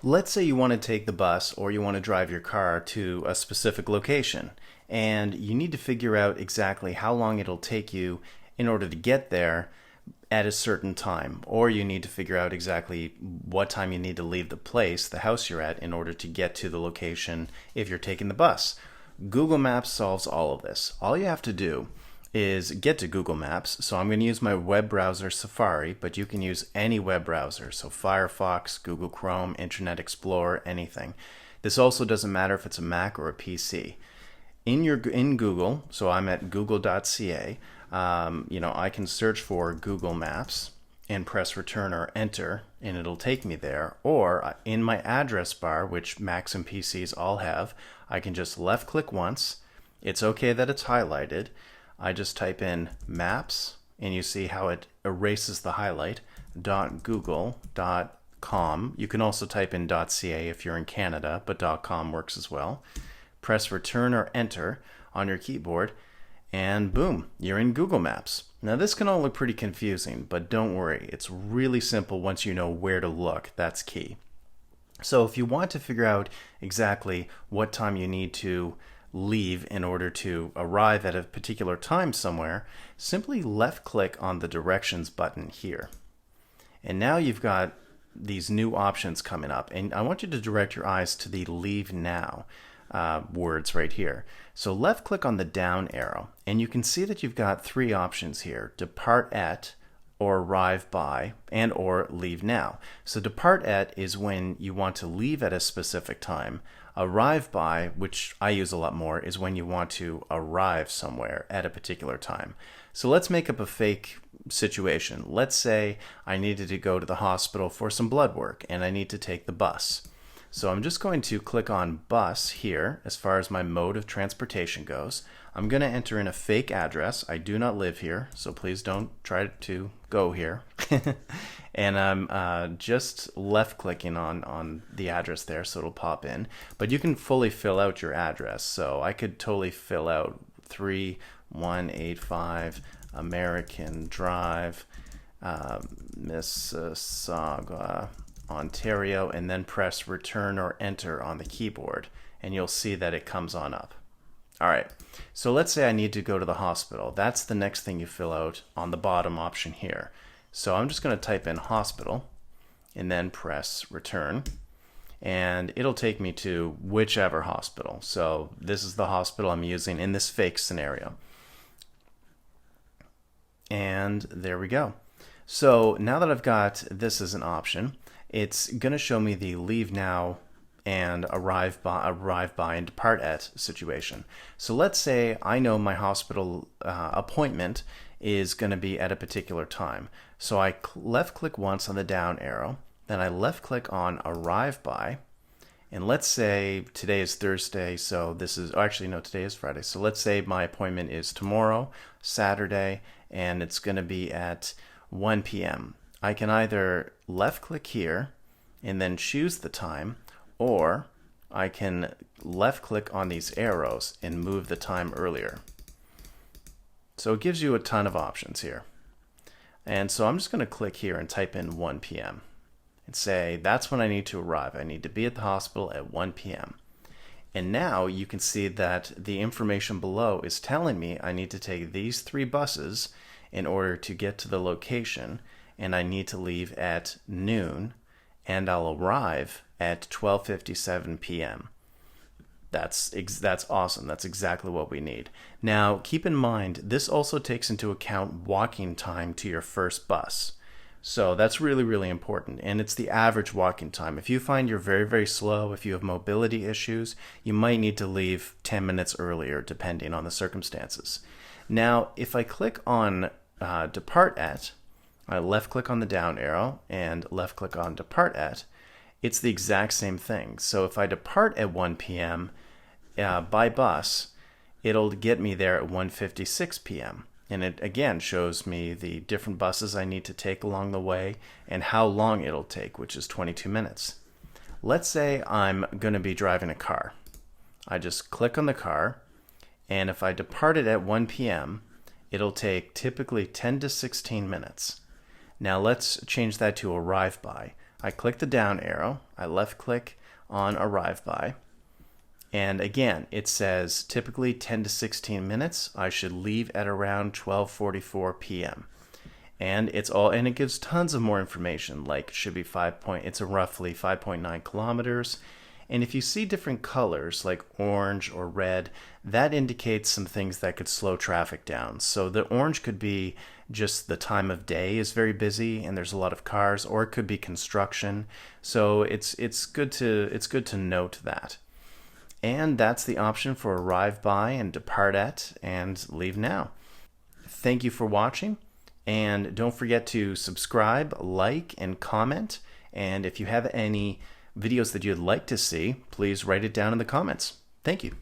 Let's say you want to take the bus or you want to drive your car to a specific location, and you need to figure out exactly how long it'll take you in order to get there at a certain time, or you need to figure out exactly what time you need to leave the place, the house you're at, in order to get to the location if you're taking the bus. Google Maps solves all of this. All you have to do is get to Google Maps. So I'm going to use my web browser Safari, but you can use any web browser. So Firefox, Google Chrome, Internet Explorer, anything. This also doesn't matter if it's a Mac or a PC. In Google, so I'm at google.ca. I can search for Google Maps and press return or enter, and it'll take me there. Or in my address bar, which Macs and PCs all have, I can just left click once. It's okay that it's highlighted. I just type in maps, and you see how it erases the highlight, .google.com. You can also type in .ca if you're in Canada, but .com works as well. Press return or enter on your keyboard, and boom, you're in Google Maps. Now this can all look pretty confusing, but don't worry, it's really simple once you know where to look. That's key. So if you want to figure out exactly what time you need to leave in order to arrive at a particular time somewhere, simply left click on the directions button here. And now you've got these new options coming up, and I want you to direct your eyes to the leave now words right here. So left click on the down arrow, and you can see that you've got three options here: depart at, or arrive by, and or leave now. So depart at is when you want to leave at a specific time. Arrive by, which I use a lot more, is when you want to arrive somewhere at a particular time. So let's make up a fake situation. Let's say I needed to go to the hospital for some blood work and I need to take the bus. So I'm just going to click on bus here as far as my mode of transportation goes. I'm going to enter in a fake address. I do not live here, so please don't try to go here. And I'm just left clicking on the address there so it'll pop in. But you can fully fill out your address. So I could totally fill out 3185 American Drive, Mississauga, Ontario, and then press return or enter on the keyboard, and you'll see that it comes on up. All right, so let's say I need to go to the hospital. That's the next thing you fill out on the bottom option here. So I'm just going to type in hospital and then press return, and it'll take me to whichever hospital. So this is the hospital I'm using in this fake scenario. And there we go. So now that I've got this as an option, it's going to show me the leave now and arrive by and depart at situation. So let's say I know my hospital appointment is going to be at a particular time. So I left click once on the down arrow, then I left click on arrive by, and let's say today is Thursday, so this is, actually no, today is Friday. So let's say my appointment is tomorrow, Saturday, and it's going to be at 1 p.m. I can either left click here and then choose the time, or I can left click on these arrows and move the time earlier. So it gives you a ton of options here. And so I'm just going to click here and type in 1 p.m. and say that's when I need to arrive. I need to be at the hospital at 1 p.m. And now you can see that the information below is telling me I need to take these three buses in order to get to the location, and I need to leave at noon, and I'll arrive at 12:57 p.m. That's awesome. That's exactly what we need. Now, keep in mind, this also takes into account walking time to your first bus. So that's really, really important. And it's the average walking time. If you find you're very, very slow, if you have mobility issues, you might need to leave 10 minutes earlier, depending on the circumstances. Now, if I click on depart at, I left click on the down arrow and left click on depart at, it's the exact same thing. So if I depart at 1 p.m. By bus, it'll get me there at 1:56 p.m. And it again shows me the different buses I need to take along the way and how long it'll take, which is 22 minutes. Let's say I'm going to be driving a car. I just click on the car, and if I depart it at 1 p.m., it'll take typically 10 to 16 minutes. Now let's change that to arrive by. I click the down arrow, I left click on arrive by, and again it says typically 10 to 16 minutes. I should leave at around 12:44 p.m. And it gives tons of more information, like should be it's a roughly 5.9 kilometers. And if you see different colors like orange or red, that indicates some things that could slow traffic down. So the orange could be just the time of day is very busy and there's a lot of cars, or it could be construction. So it's good to note that. And that's the option for arrive by and depart at and leave now. Thank you for watching, and don't forget to subscribe, like, and comment. And if you have any videos that you'd like to see, please write it down in the comments. Thank you.